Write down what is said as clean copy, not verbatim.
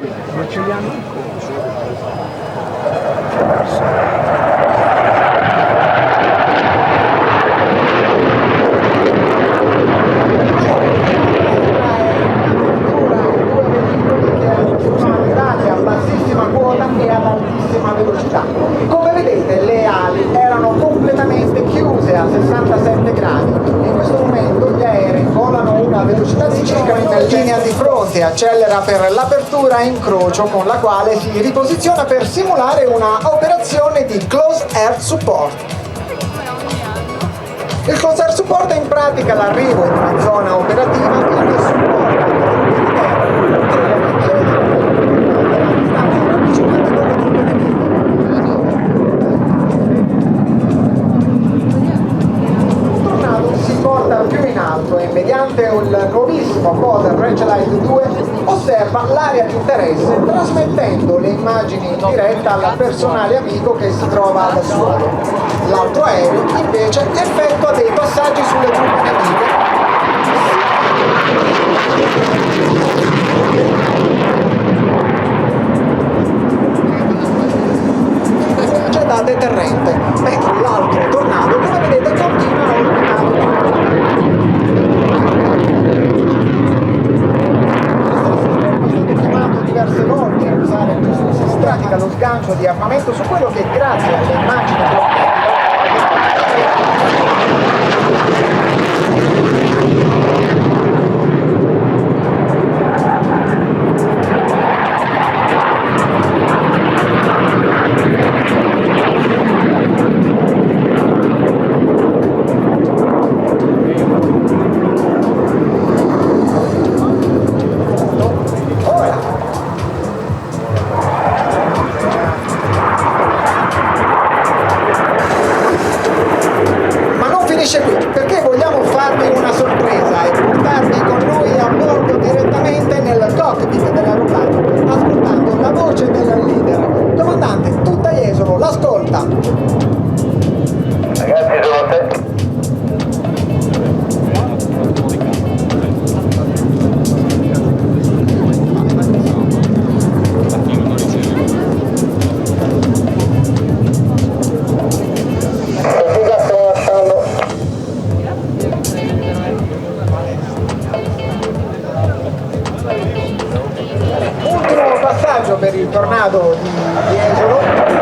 Ma ce li hanno ancora. A bassissima quota e ad altissima velocità. Come vedete le ali erano completamente chiuse a 67 gradi. In questo momento gli aerei volano a una velocità di circa in linea di fronte, accelera per l'apertura a incrocio con la quale si riposiziona per simulare una operazione di Close Air Support. Il Close Air Support è in pratica l'arrivo in una zona operativa che supporta più in alto e mediante un nuovissimo Poder Rangelite 2 osserva l'area di interesse trasmettendo le immagini in diretta al personale amico che si trova al suolo. L'altro aereo invece effettua dei passaggi sulle truppe nemiche da deterrente, mentre l'altro tornado, come vedete, continua a ordinare diverse volte a usare si pratica lo sgancio di armamento su quello che grazie alle immagini perché vogliamo farvi una sorpresa e portarvi con noi a bordo direttamente nel cockpit dell'aeroplano, ascoltando la voce del leader. Comandante, tutta Jesolo, l'ascolta. Ragazzi, sono te. Per il tornado di Jesolo.